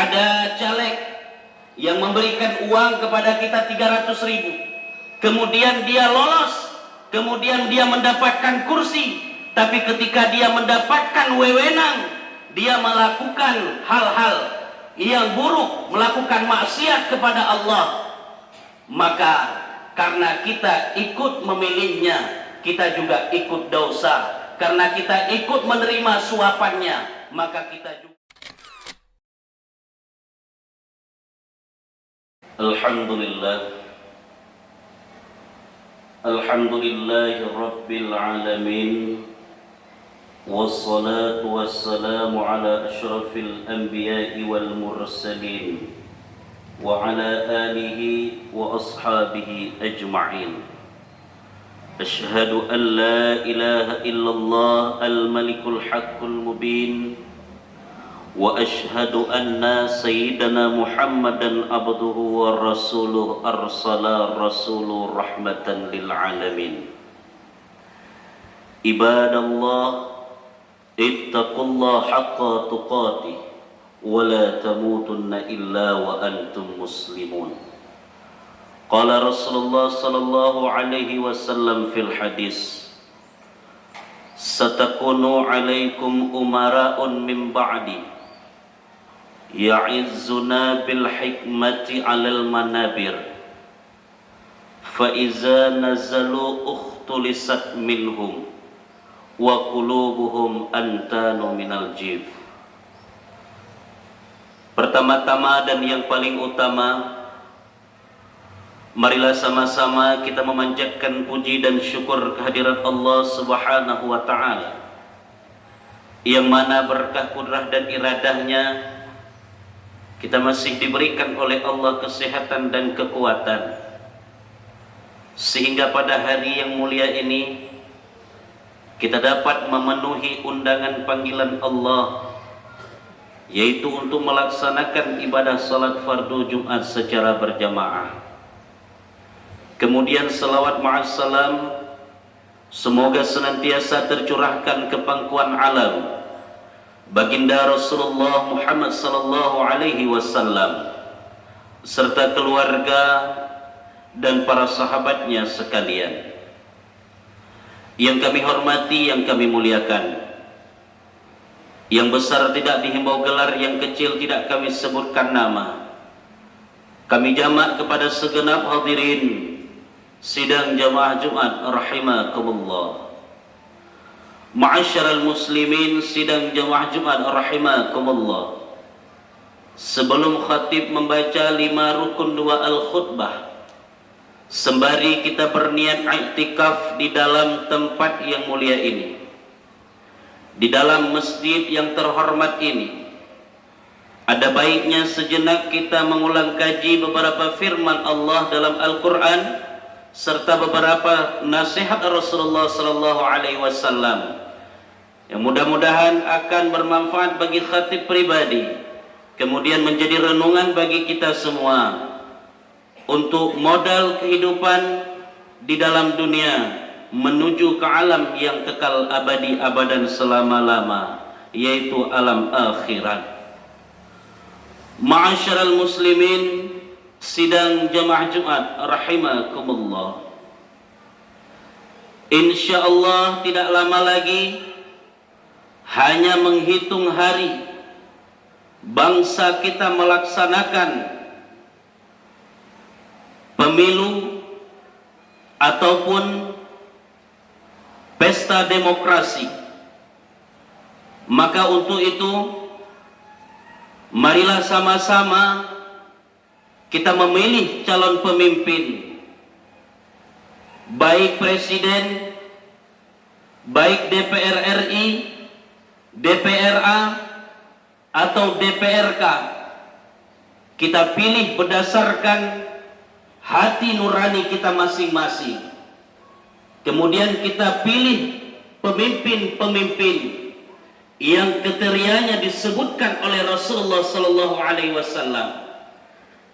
ada caleg yang memberikan uang kepada kita 300.000, kemudian dia lolos, kemudian dia mendapatkan kursi, tapi ketika dia mendapatkan wewenang, dia melakukan hal-hal yang buruk, melakukan maksiat kepada Allah, maka karena kita ikut memilihnya, kita juga ikut dosa. Karena kita ikut menerima suapannya, maka kita juga. Alhamdulillahi Rabbil Alamin, wassalatu wassalamu ala ashrafil anbiya'i wal mursalin wa ala alihi wa ashabihi ajma'in. Asyhadu an la ilaha illallah al-malikul haqqul mubin wa asyhadu anna sayyidana Muhammadan abduhu wa rasuluh arsala rasuluh rahmatan lil alamin. Ibadallah, ittaqullaha haqqa tuqatih wa la tamutunna illa wa antum muslimun. Qala Rasulullah sallallahu alaihi wasallam fil hadis, satakunu alaikum umara'un min ba'di ya'izzuna bil hikmati 'alal manabir, fa iza nazalu ukhtulisat minhum wa qulubuhum antanu minal jif. Pertama-tama dan yang paling utama, marilah sama-sama kita memanjatkan puji dan syukur kehadirat Allah Subhanahu wa ta'ala, yang mana berkah kudrah dan iradahnya kita masih diberikan oleh Allah kesehatan dan kekuatan, sehingga pada hari yang mulia ini kita dapat memenuhi undangan panggilan Allah, yaitu untuk melaksanakan ibadah salat fardu Jumat secara berjamaah. Kemudian salawat ma'assalam semoga senantiasa tercurahkan ke pangkuan alam baginda Rasulullah Muhammad sallallahu alaihi wasallam serta keluarga dan para sahabatnya sekalian. Yang kami hormati, yang kami muliakan, yang besar tidak dihimbau gelar, yang kecil tidak kami sebutkan nama. Kami jamak kepada segenap hadirin sidang jamaah Jumat rahimakumullah. Ma'asyiral muslimin, sidang jamaah Jumat rahimakumullah. Sebelum khatib membaca 5 rukun 2 al-khutbah, sembari kita berniat i'tikaf di dalam tempat yang mulia ini, di dalam masjid yang terhormat ini, ada baiknya sejenak kita mengulang kaji beberapa firman Allah dalam Al-Quran serta beberapa nasihat Rasulullah sallallahu alaihi wasallam yang mudah-mudahan akan bermanfaat bagi khatib pribadi, kemudian menjadi renungan bagi kita semua untuk modal kehidupan di dalam dunia menuju ke alam yang kekal abadi abadan selama-lama, yaitu alam akhirat. Ma'asyiral muslimin, sidang jamaah Jumat rahimakumullah. Insyaallah tidak lama lagi, hanya menghitung hari bangsa kita melaksanakan pemilu ataupun pesta demokrasi. Maka untuk itu, marilah sama-sama kita memilih calon pemimpin, baik presiden, baik DPR RI, DPRA, atau DPRK. Kita pilih berdasarkan hati nurani kita masing-masing. Kemudian kita pilih pemimpin-pemimpin yang kriterianya disebutkan oleh Rasulullah sallallahu alaihi wasallam.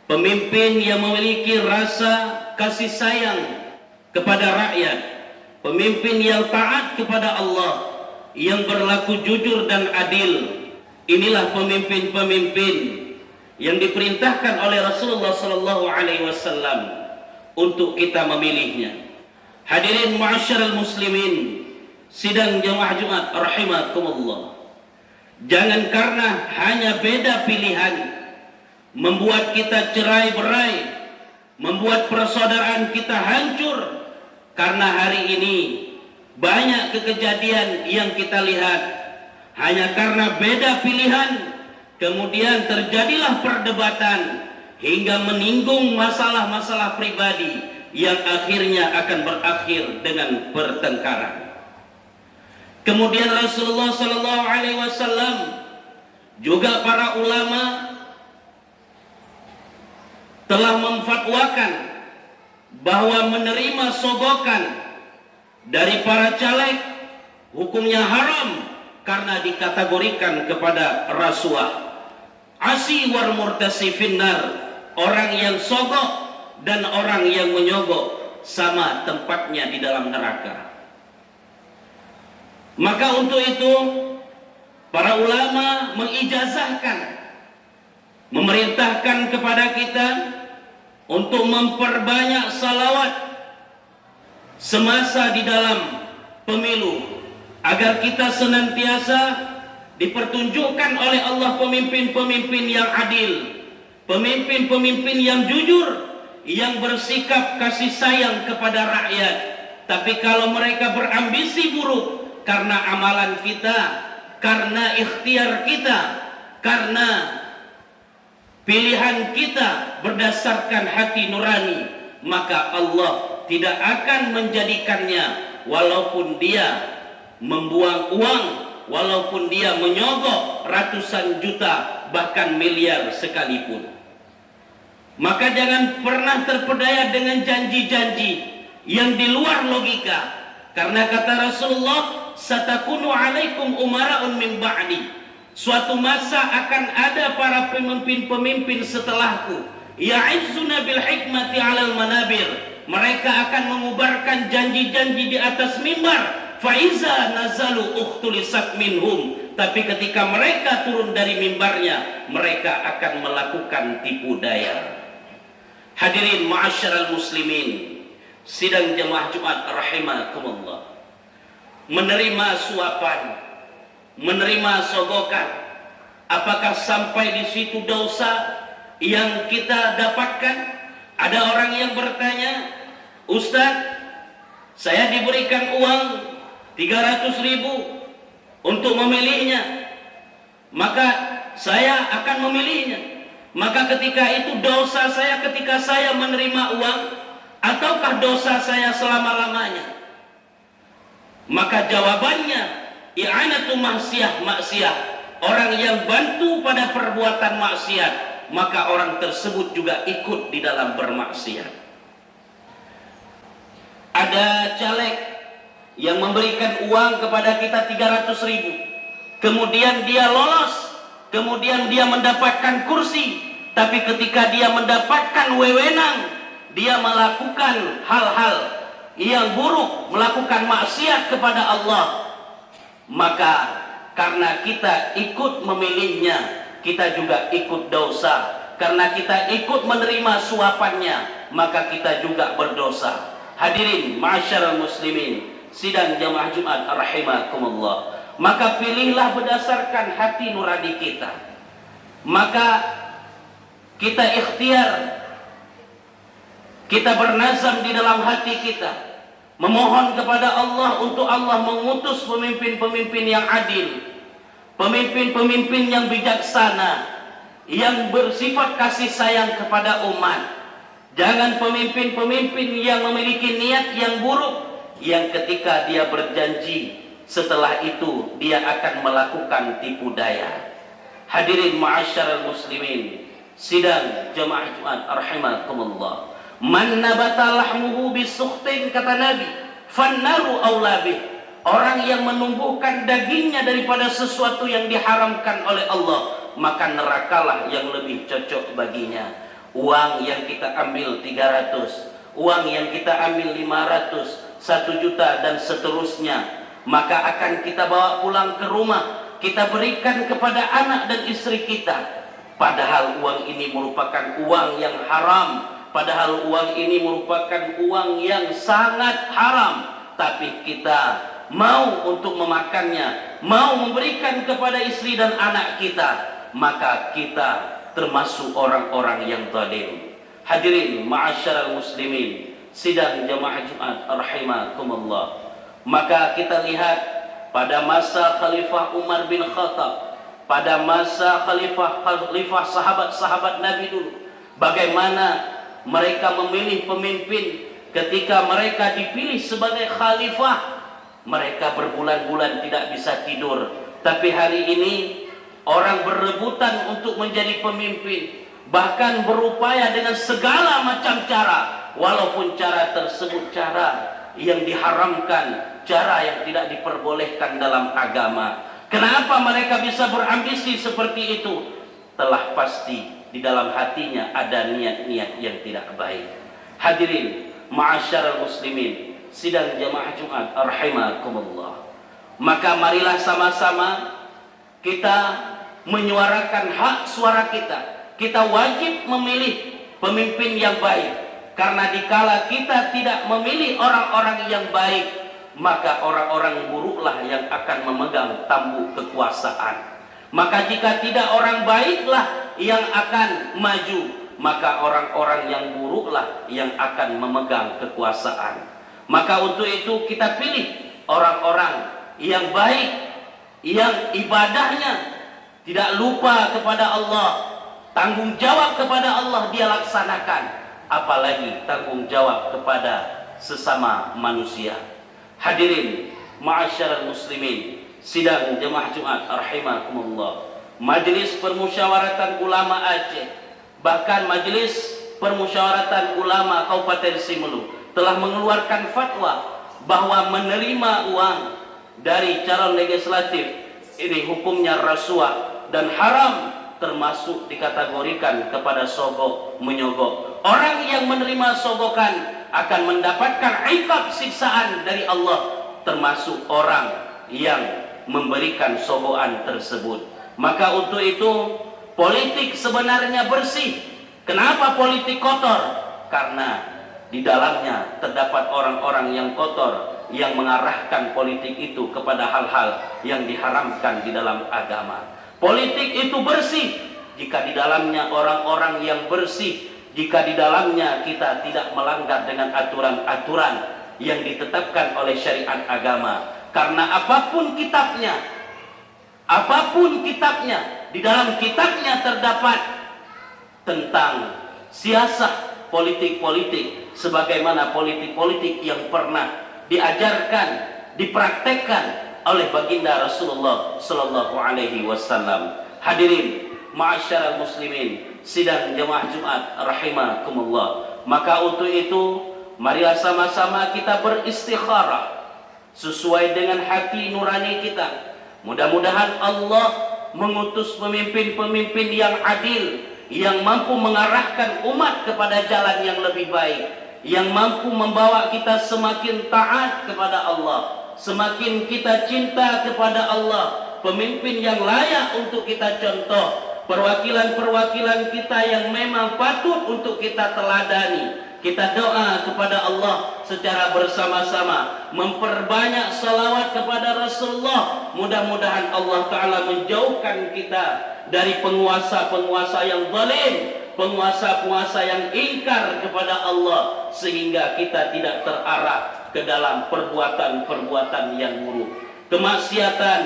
Pemimpin yang memiliki rasa kasih sayang kepada rakyat, pemimpin yang taat kepada Allah, yang berlaku jujur dan adil. Inilah pemimpin-pemimpin yang diperintahkan oleh Rasulullah sallallahu alaihi wasallam untuk kita memilihnya. Hadirin ma'asyiral muslimin, sidang jamaah Jumat rahimakumullah. Jangan karena hanya beda pilihan membuat kita cerai-berai, membuat persaudaraan kita hancur. Karena hari ini banyak kejadian yang kita lihat hanya karena beda pilihan, kemudian terjadilah perdebatan hingga menyinggung masalah-masalah pribadi yang akhirnya akan berakhir dengan pertengkaran. Kemudian Rasulullah sallallahu alaihi wasallam juga para ulama telah memfatwakan bahwa menerima sogokan dari para caleg hukumnya haram karena dikategorikan kepada rasuah. Asi war murtasi finnar, orang yang sogok dan orang yang menyogok sama tempatnya di dalam neraka. Maka untuk itu para ulama mengijazahkan, memerintahkan kepada kita untuk memperbanyak salawat semasa di dalam pemilu, agar kita senantiasa dipertunjukkan oleh Allah pemimpin-pemimpin yang adil, pemimpin-pemimpin yang jujur, yang bersikap kasih sayang kepada rakyat. Tapi kalau mereka berambisi buruk karena amalan kita, karena ikhtiar kita, karena pilihan kita berdasarkan hati nurani, maka Allah tidak akan menjadikannya, walaupun dia membuang uang, walaupun dia menyogok ratusan juta bahkan miliar sekalipun. Maka jangan pernah terpedaya dengan janji-janji yang di luar logika, karena kata Rasulullah, satakunu alaikum umara'un min ba'di, suatu masa akan ada para pemimpin-pemimpin setelahku, ya'izzuna bil hikmati 'alal manabir, mereka akan mengubarkan janji-janji di atas mimbar. Faiza nazalu ukhtulisat minhum, tapi ketika mereka turun dari mimbarnya, mereka akan melakukan tipu daya. Hadirin ma'asyiral muslimin, sidang jamaah Jumat rahimakumullah. Menerima suapan, menerima sogokan, apakah sampai di situ dosa yang kita dapatkan? Ada orang yang bertanya, Ustaz, saya diberikan uang 300.000 untuk memilihnya, maka saya akan memilihnya. Maka ketika itu dosa saya ketika saya menerima uang, ataukah dosa saya selama-lamanya? Maka jawabannya, i'anatu maksiat, orang yang bantu pada perbuatan maksiat, maka orang tersebut juga ikut di dalam bermaksiat. Ada caleg yang memberikan uang kepada kita 300.000, kemudian dia lolos, kemudian dia mendapatkan kursi, tapi ketika dia mendapatkan wewenang, dia melakukan hal-hal yang buruk, melakukan maksiat kepada Allah. Maka karena kita ikut memilihnya, kita juga ikut dosa. Karena kita ikut menerima suapannya, maka kita juga berdosa. Hadirin ma'asyiral muslimin, sidang jamaah Jumat rahimakumullah. Maka pilihlah berdasarkan hati nurani kita. Maka kita ikhtiar, kita bernazam di dalam hati kita, memohon kepada Allah untuk Allah mengutus pemimpin-pemimpin yang adil, pemimpin-pemimpin yang bijaksana, yang bersifat kasih sayang kepada umat. Jangan pemimpin-pemimpin yang memiliki niat yang buruk, yang ketika dia berjanji, setelah itu dia akan melakukan tipu daya. Hadirin ma'asyiral muslimin, sidang jamaah Jumat rahimakumullah. Man nabata lahmuhu bisukhtin, kata Nabi, fannaru aula bih. Orang yang menumbuhkan dagingnya daripada sesuatu yang diharamkan oleh Allah, maka nerakalah yang lebih cocok baginya. Uang yang kita ambil 300, uang yang kita ambil 500, 1 juta dan seterusnya, maka akan kita bawa pulang ke rumah, kita berikan kepada anak dan istri kita. Padahal uang ini merupakan uang yang haram, padahal uang ini merupakan uang yang sangat haram, tapi kita mau untuk memakannya, mau memberikan kepada istri dan anak kita, maka kita termasuk orang-orang yang zalim. Hadirin ma'asyiral muslimin, sidang jamaah Jumat rahimakumullah. Maka kita lihat pada masa Khalifah Umar bin Khattab, pada masa khalifah sahabat-sahabat Nabi dulu, bagaimana mereka memilih pemimpin. Ketika mereka dipilih sebagai khalifah, mereka berbulan-bulan tidak bisa tidur. Tapi hari ini orang berebutan untuk menjadi pemimpin, bahkan berupaya dengan segala macam cara, walaupun cara tersebut cara yang diharamkan, cara yang tidak diperbolehkan dalam agama. Kenapa mereka bisa berambisi seperti itu? Telah pasti di dalam hatinya ada niat-niat yang tidak baik. Hadirin ma'asyiral muslimin, sidang jamaah Jumat rahimakumullah. Maka marilah sama-sama kita menyuarakan hak suara kita. Kita wajib memilih pemimpin yang baik, karena dikala kita tidak memilih orang-orang yang baik, maka orang-orang buruklah yang akan memegang tampuk kekuasaan. Maka jika tidak orang baiklah yang akan maju, maka orang-orang yang buruklah yang akan memegang kekuasaan. Maka untuk itu kita pilih orang-orang yang baik, yang ibadahnya tidak lupa kepada Allah, tanggung jawab kepada Allah dia laksanakan, apalagi tanggung jawab kepada sesama manusia. Hadirin ma'asyiral muslimin, sidang jemaah Jumat rahimakumullah. Majelis Permusyawaratan Ulama Aceh, bahkan Majelis Permusyawaratan Ulama Kabupaten Simelu telah mengeluarkan fatwa bahwa menerima uang dari calon legislatif ini hukumnya rasuah dan haram, termasuk dikategorikan kepada sogok menyogok. Orang yang menerima sogokan akan mendapatkan iqab siksaan dari Allah, termasuk orang yang memberikan sogokan tersebut. Maka untuk itu politik sebenarnya bersih. Kenapa politik kotor? Karena di dalamnya terdapat orang-orang yang kotor yang mengarahkan politik itu kepada hal-hal yang diharamkan di dalam agama. Politik itu bersih jika di dalamnya orang-orang yang bersih, jika di dalamnya kita tidak melanggar dengan aturan-aturan yang ditetapkan oleh syariat agama. Karena apapun kitabnya, di dalam kitabnya terdapat tentang siasat politik-politik, sebagaimana politik-politik yang pernah diajarkan, dipraktekkan oleh baginda Rasulullah Sallallahu Alaihi Wasallam. Hadirin ma'asyiral muslimin, sidang jemaah Jumat rahimakumullah. Maka untuk itu marilah sama-sama kita beristikharah sesuai dengan hati nurani kita. Mudah-mudahan Allah mengutus pemimpin-pemimpin yang adil, yang mampu mengarahkan umat kepada jalan yang lebih baik, yang mampu membawa kita semakin taat kepada Allah, semakin kita cinta kepada Allah. Pemimpin yang layak untuk kita contoh, perwakilan-perwakilan kita yang memang patut untuk kita teladani. Kita doa kepada Allah secara bersama-sama, memperbanyak salawat kepada Rasulullah. Mudah-mudahan Allah Ta'ala menjauhkan kita dari penguasa-penguasa yang zalim, penguasa-penguasa yang ingkar kepada Allah, sehingga kita tidak terarah ke dalam perbuatan-perbuatan yang buruk, kemaksiatan,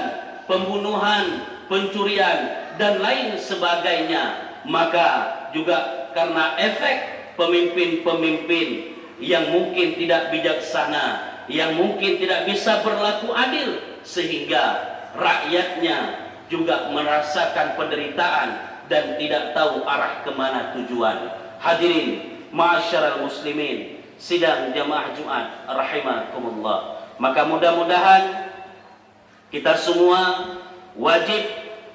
pembunuhan, pencurian, dan lain sebagainya. Maka juga karena efek pemimpin-pemimpin yang mungkin tidak bijaksana, yang mungkin tidak bisa berlaku adil, sehingga rakyatnya juga merasakan penderitaan dan tidak tahu arah kemana tujuan. Hadirin ma'asyiral muslimin, sidang jamaah Jumat rahimakumullah. Maka mudah-mudahan kita semua wajib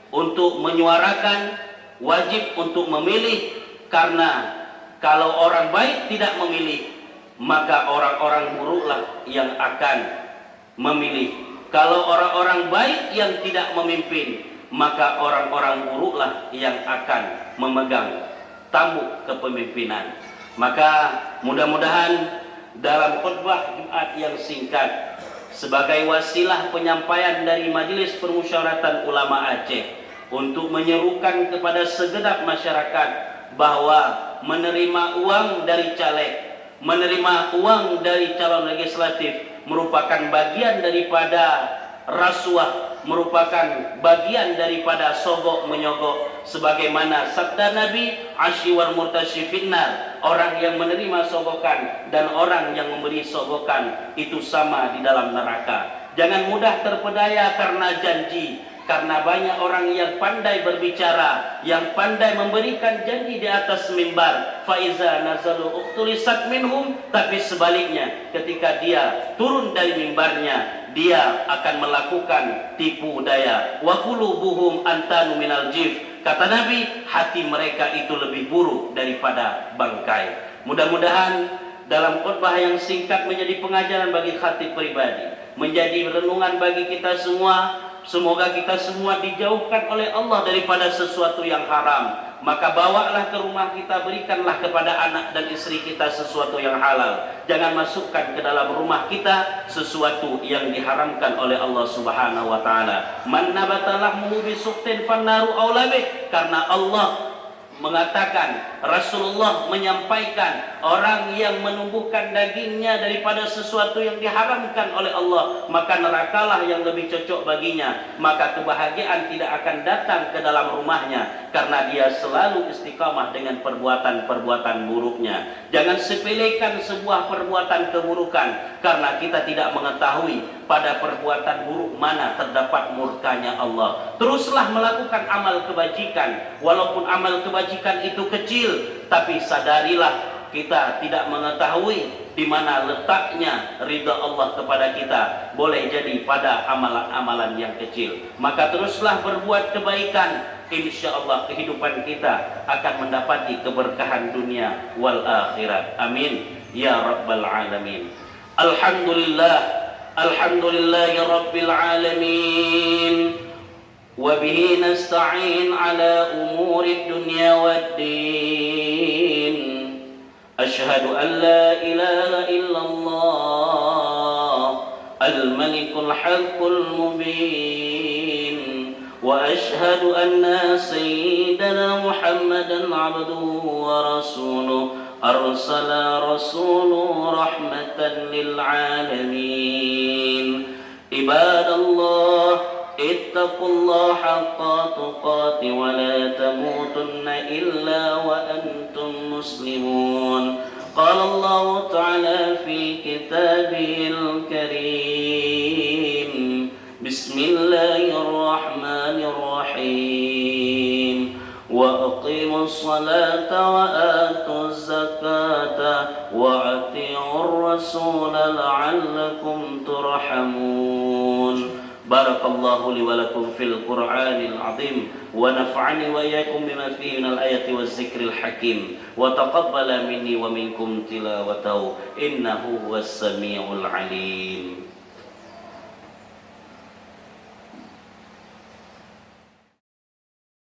untuk menyuarakan, wajib untuk memilih. Karena kalau orang baik tidak memilih, maka orang-orang buruklah yang akan memilih. Kalau orang-orang baik yang tidak memimpin, maka orang-orang buruklah yang akan memegang tampuk kepemimpinan. Maka mudah-mudahan dalam khutbah Jumat yang singkat sebagai wasilah penyampaian dari Majelis Permusyawaratan Ulama Aceh untuk menyerukan kepada segenap masyarakat bahwa menerima uang dari caleg, menerima uang dari calon legislatif merupakan bagian daripada rasuah, merupakan bagian daripada sogok menyogok, sebagaimana sabda Nabi, asyiwar murtasyi finnar, orang yang menerima sogokan dan orang yang memberi sogokan itu sama di dalam neraka. Jangan mudah terpedaya karena janji, karena banyak orang yang pandai berbicara, yang pandai memberikan janji di atas mimbar. Faiza nazalu uktulisat minhum, tapi sebaliknya ketika dia turun dari mimbarnya, dia akan melakukan tipu daya. Wa qulubuhum antanu minal jif. Kata Nabi, hati mereka itu lebih buruk daripada bangkai. Mudah-mudahan dalam khutbah yang singkat menjadi pengajaran bagi khatib pribadi, menjadi renungan bagi kita semua. Semoga kita semua dijauhkan oleh Allah daripada sesuatu yang haram. Maka bawalah ke rumah kita, berikanlah kepada anak dan istri kita sesuatu yang halal. Jangan masukkan ke dalam rumah kita sesuatu yang diharamkan oleh Allah Subhanahu wa taala. Man nabata lahmuhu bisuktin fannaru aula bih. Karena Allah mengatakan, Rasulullah menyampaikan, orang yang menumbuhkan dagingnya daripada sesuatu yang diharamkan oleh Allah, maka nerakalah yang lebih cocok baginya. Maka kebahagiaan tidak akan datang ke dalam rumahnya, karena dia selalu istiqamah dengan perbuatan-perbuatan buruknya. Jangan sepelekan sebuah perbuatan keburukan, karena kita tidak mengetahui pada perbuatan buruk mana terdapat murkanya Allah. Teruslah melakukan amal kebajikan, walaupun amal kebajikan itu kecil, tapi sadarilah kita tidak mengetahui di mana letaknya ridha Allah kepada kita. Boleh jadi pada amalan-amalan yang kecil. Maka teruslah berbuat kebaikan, insya Allah kehidupan kita akan mendapati keberkahan dunia wal akhirat. Amin ya rabbal alamin. Alhamdulillah, alhamdulillahi rabbil alamin. وبه نستعين على أمور الدنيا والدين. أشهد أن لا إله إلا الله الملك الحق المبين. وأشهد أن سيدنا محمدا عبده ورسوله أرسل رسوله رحمة للعالمين. عباد الله اتقوا الله حق تقاته ولا تموتن إلا وأنتم مسلمون. قال الله تعالى في كتابه الكريم: بسم الله الرحمن الرحيم. وأقيموا الصلاة وآتوا الزكاة وأطيعوا الرسول لعلكم ترحمون. بارك الله لي ولكم في القرآن العظيم ونفعني وإياكم بما فيه من الآيات والذكر الحكيم وتقبل مني ومنكم تلاوته إنه هو السميع العليم.